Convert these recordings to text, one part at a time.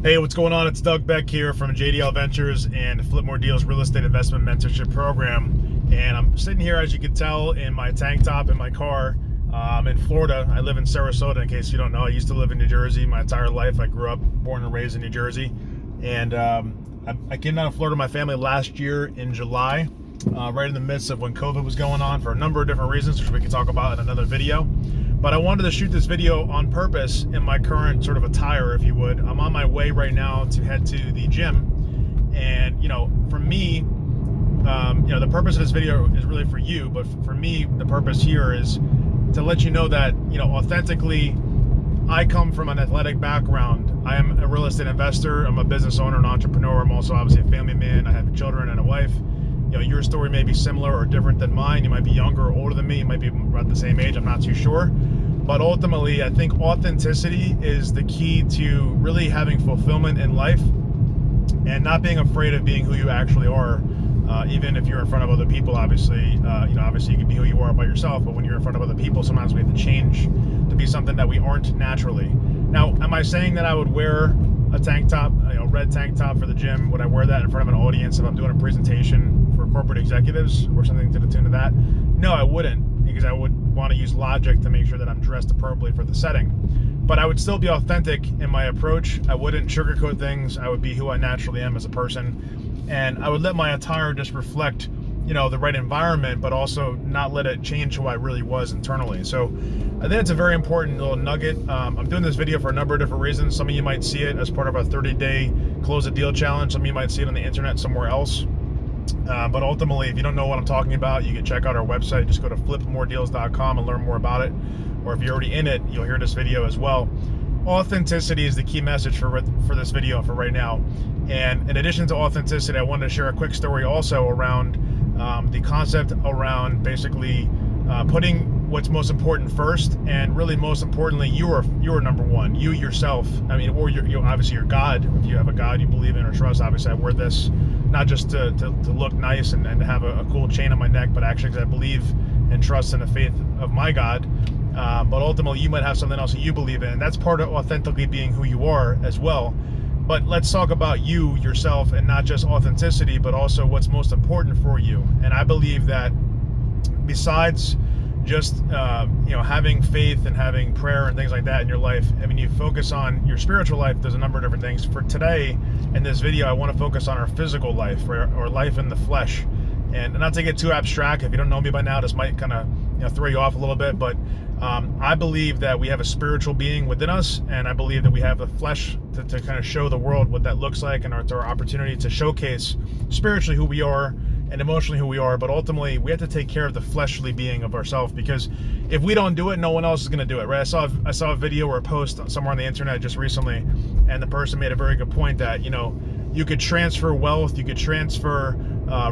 Hey, what's going on? It's Doug Beck here from JDL Ventures and Flip More Deals Real Estate Investment Mentorship Program. And I'm sitting here, as you can tell, in my tank top in my car. In Florida. I live in Sarasota, in case you don't know. I used to live in New Jersey my entire life. I grew up, born and raised in New Jersey. And I came down to Florida with my family last year in July, right in the midst of when COVID was going on for a number of different reasons, which we can talk about in another video. But I wanted to shoot this video on purpose in my current sort of attire, if you would. I'm on my way right now to head to the gym. And, for me, the purpose of this video is really for you. But for me, the purpose here is to let you know that, authentically, I come from an athletic background. I am a real estate investor. I'm a business owner and entrepreneur. I'm also obviously a family man. I have children and a wife. Your story may be similar or different than mine. You might be younger or older than me. You might be about the same age. I'm not too sure. But ultimately, I think authenticity is the key to really having fulfillment in life and not being afraid of being who you actually are. Even if you're in front of other people, obviously, obviously you can be who you are by yourself. But when you're in front of other people, sometimes we have to change to be something that we aren't naturally. Now, am I saying that I would wear a tank top, red tank top for the gym? Would I wear that in front of an audience if I'm doing a presentation for corporate executives or something to the tune of that? No, I wouldn't, because I would want to use logic to make sure that I'm dressed appropriately for the setting. But I would still be authentic in my approach. I wouldn't sugarcoat things. I would be who I naturally am as a person. And I would let my attire just reflect, the right environment, but also not let it change who I really was internally. So I think it's a very important little nugget. I'm doing this video for a number of different reasons. Some of you might see it as part of our 30-day close a deal challenge. Some of you might see it on the internet somewhere else. But ultimately, if you don't know what I'm talking about, you can check out our website. Just go to flipmoredeals.com and learn more about it. Or if you're already in it, you'll hear this video as well. Authenticity is the key message for this video for right now. And in addition to authenticity, I wanted to share a quick story also around the concept around basically putting what's most important first, and really most importantly, you're number one. You yourself. I mean, or you're obviously your God. If you have a God you believe in or trust, obviously I wear this not just to look nice and to have a cool chain on my neck, but actually because I believe and trust in the faith of my God. But ultimately, you might have something else that you believe in. And that's part of authentically being who you are as well. But let's talk about you, yourself, and not just authenticity, but also what's most important for you. And I believe that besides just, having faith and having prayer and things like that in your life, I mean, you focus on your spiritual life. There's a number of different things. For today, in this video, I want to focus on our physical life, or life in the flesh. And not to get too abstract, if you don't know me by now, this might kind of throw you off a little bit, but I believe that we have a spiritual being within us, and I believe that we have the flesh to kind of show the world what that looks like, and it's our opportunity to showcase spiritually who we are and emotionally who we are. But ultimately, we have to take care of the fleshly being of ourselves, because if we don't do it, no one else is going to do it, right? I saw a video or a post somewhere on the internet just recently, and the person made a very good point that you could transfer wealth, you could transfer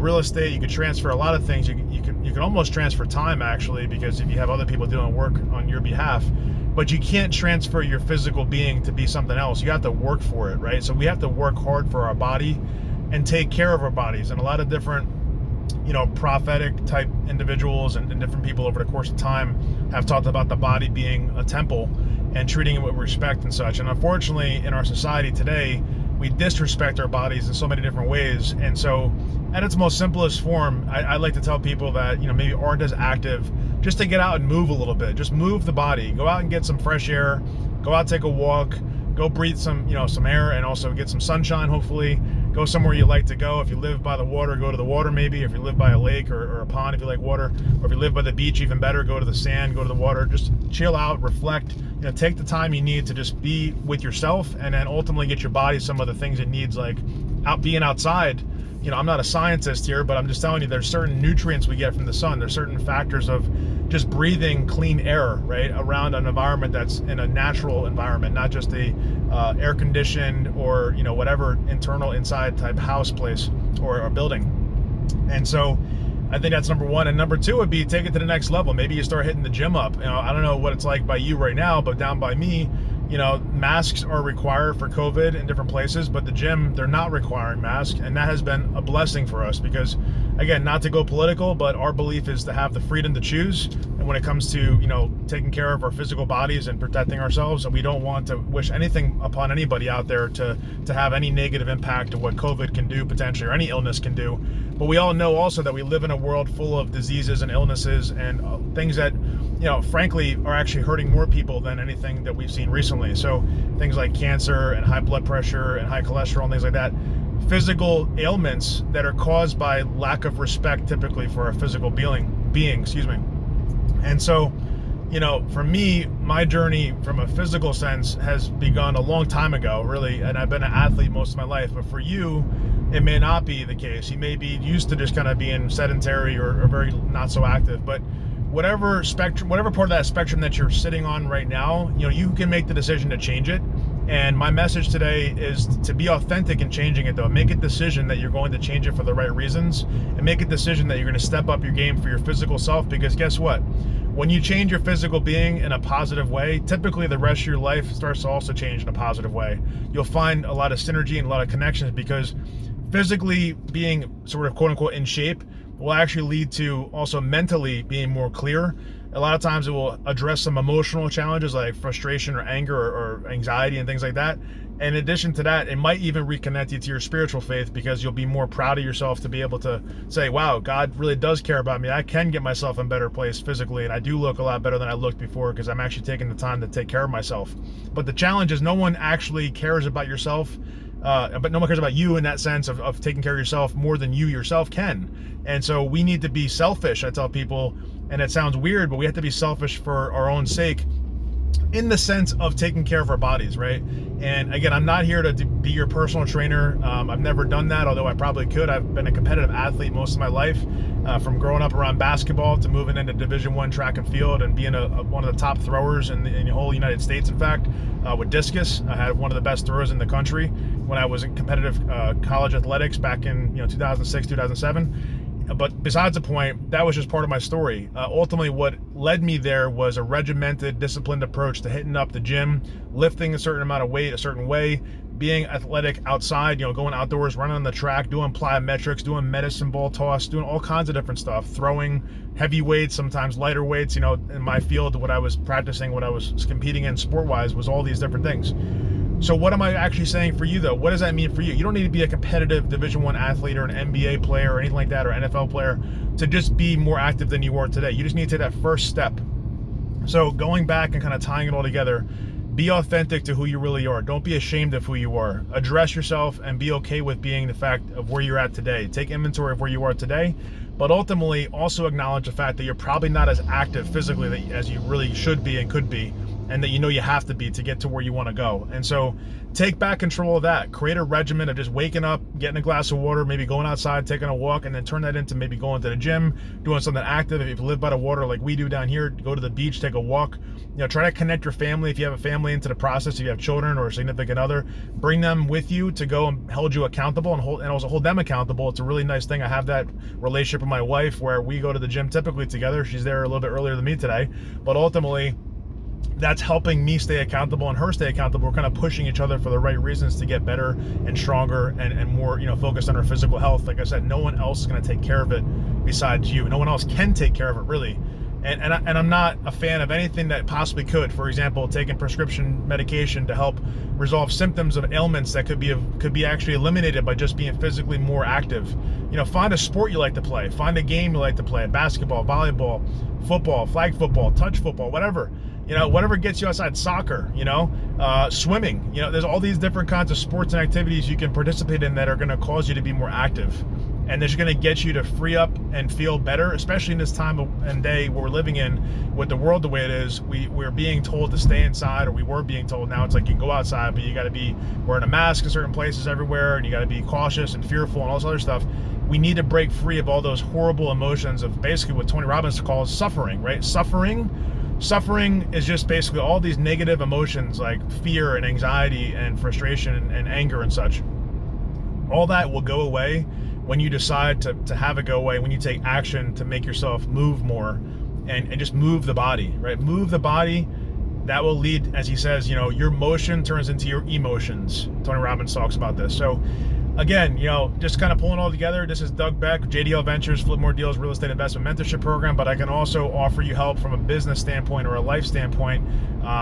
real estate, you could transfer a lot of things. You can almost transfer time, actually, because if you have other people doing work on your behalf, but you can't transfer your physical being to be something else. You have to work for it, right? So we have to work hard for our body and take care of our bodies. And a lot of different prophetic type individuals and different people over the course of time have talked about the body being a temple and treating it with respect and such. And unfortunately, in our society today, we disrespect our bodies in so many different ways. And so at its most simplest form, I like to tell people that, maybe aren't as active, just to get out and move a little bit. Just move the body. Go out and get some fresh air. Go out, take a walk. Go breathe some air, and also get some sunshine, hopefully. Go somewhere you like to go. If you live by the water, go to the water maybe. If you live by a lake or a pond, if you like water. Or if you live by the beach, even better, go to the sand, go to the water. Just chill out, reflect. Take the time you need to just be with yourself, and then ultimately get your body some of the things it needs, like being outside. I'm not a scientist here, but I'm just telling you, there's certain nutrients we get from the sun. There's certain factors of just breathing clean air, right, around an environment that's in a natural environment, not just a air conditioned or whatever internal inside type house place or building. And so I think that's number one. And number two would be take it to the next level. Maybe you start hitting the gym up. I don't know what it's like by you right now, but down by me, masks are required for COVID in different places, but the gym, they're not requiring masks. And that has been a blessing for us because, again, not to go political, but our belief is to have the freedom to choose. And when it comes to, taking care of our physical bodies and protecting ourselves, and we don't want to wish anything upon anybody out there to have any negative impact of what COVID can do potentially, or any illness can do. But we all know also that we live in a world full of diseases and illnesses and things that, frankly, are actually hurting more people than anything that we've seen recently. So things like cancer and high blood pressure and high cholesterol and things like that. Physical ailments that are caused by lack of respect typically for our physical being. And so, for me, my journey from a physical sense has begun a long time ago, really, and I've been an athlete most of my life. But for you, it may not be the case. You may be used to just kind of being sedentary or very not so active. But whatever part of that spectrum that you're sitting on right now, you can make the decision to change it. And my message today is to be authentic in changing it, though. Make a decision that you're going to change it for the right reasons, and make a decision that you're going to step up your game for your physical self, because guess what? When you change your physical being in a positive way, typically the rest of your life starts to also change in a positive way. You'll find a lot of synergy and a lot of connections, because physically being sort of quote unquote in shape will actually lead to also mentally being more clear. A lot of times it will address some emotional challenges like frustration or anger or anxiety and things like that. And in addition to that, it might even reconnect you to your spiritual faith, because you'll be more proud of yourself to be able to say, wow, God really does care about me. I can get myself in a better place physically, and I do look a lot better than I looked before because I'm actually taking the time to take care of myself. But the challenge is no one actually cares about yourself, but no one cares about you in that sense of taking care of yourself more than you yourself can. And so we need to be selfish, I tell people, and it sounds weird, but we have to be selfish for our own sake, in the sense of taking care of our bodies, right? And again, I'm not here to be your personal trainer. I've never done that, although I probably could. I've been a competitive athlete most of my life, from growing up around basketball to moving into Division I track and field and being one of the top throwers in the whole United States, in fact, with discus. I had one of the best throwers in the country when I was in competitive college athletics back in 2006, 2007. But besides the point, that was just part of my story. Ultimately, what led me there was a regimented, disciplined approach to hitting up the gym, lifting a certain amount of weight a certain way, being athletic outside, going outdoors, running on the track, doing plyometrics, doing medicine ball toss, doing all kinds of different stuff, throwing heavy weights, sometimes lighter weights. In my field, what I was practicing, what I was competing in sport-wise was all these different things. So what am I actually saying for you, though? What does that mean for you? You don't need to be a competitive Division I athlete or an NBA player or anything like that, or NFL player, to just be more active than you are today. You just need to take that first step. So going back and kind of tying it all together, be authentic to who you really are. Don't be ashamed of who you are. Address yourself and be okay with being the fact of where you're at today. Take inventory of where you are today, but ultimately also acknowledge the fact that you're probably not as active physically as you really should be and could be, and that you have to be to get to where you want to go. And so take back control of that. Create a regimen of just waking up, getting a glass of water, maybe going outside, taking a walk, and then turn that into maybe going to the gym, doing something active. If you live by the water like we do down here, go to the beach, take a walk. Try to connect your family, if you have a family, into the process. If you have children or a significant other, bring them with you to go and hold you accountable, and also hold them accountable. It's a really nice thing. I have that relationship with my wife where we go to the gym typically together. She's there a little bit earlier than me today, but ultimately that's helping me stay accountable and her stay accountable. We're kind of pushing each other for the right reasons to get better and stronger and more, focused on our physical health. Like I said, no one else is going to take care of it besides you. No one else can take care of it, really. And I'm not a fan of anything that possibly could. For example, taking prescription medication to help resolve symptoms of ailments that could be actually eliminated by just being physically more active. Find a sport you like to play. Find a game you like to play. Basketball, volleyball, football, flag football, touch football, whatever. Whatever gets you outside, soccer, swimming. There's all these different kinds of sports and activities you can participate in that are going to cause you to be more active. And that's going to get you to free up and feel better, especially in this time and day where we're living in with the world the way it is. We're being told to stay inside, or we were being told. Now it's like you can go outside, but you got to be wearing a mask in certain places everywhere, and you got to be cautious and fearful and all this other stuff. We need to break free of all those horrible emotions of basically what Tony Robbins calls suffering, right? Suffering is just basically all these negative emotions like fear and anxiety and frustration and anger and such. All that will go away when you decide to have it go away, when you take action to make yourself move more and just move the body, right? Move the body, that will lead, as he says, your motion turns into your emotions. Tony Robbins talks about this. So again, just kind of pulling all together. This is Doug Beck, JDL Ventures, Flip More Deals, Real Estate Investment Mentorship Program, but I can also offer you help from a business standpoint or a life standpoint.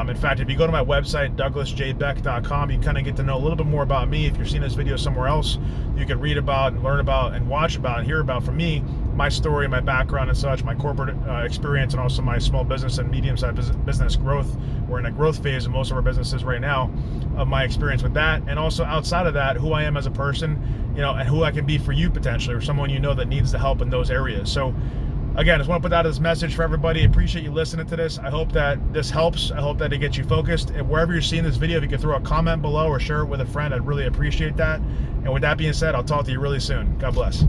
In fact, if you go to my website, douglasjbeck.com, you kind of get to know a little bit more about me. If you're seeing this video somewhere else, you can read about and learn about and watch about and hear about from me, my story, my background and such, my corporate experience, and also my small business and medium-sized business growth. We're in a growth phase in most of our businesses right now, of my experience with that, and also outside of that, who I am as a person, and who I can be for you potentially, or someone that needs the help in those areas. So again, I just want to put out this message for everybody. Appreciate you listening to this. I hope that this helps. I hope that it gets you focused. And wherever you're seeing this video, if you could throw a comment below or share it with a friend, I'd really appreciate that. And with that being said, I'll talk to you really soon. God bless.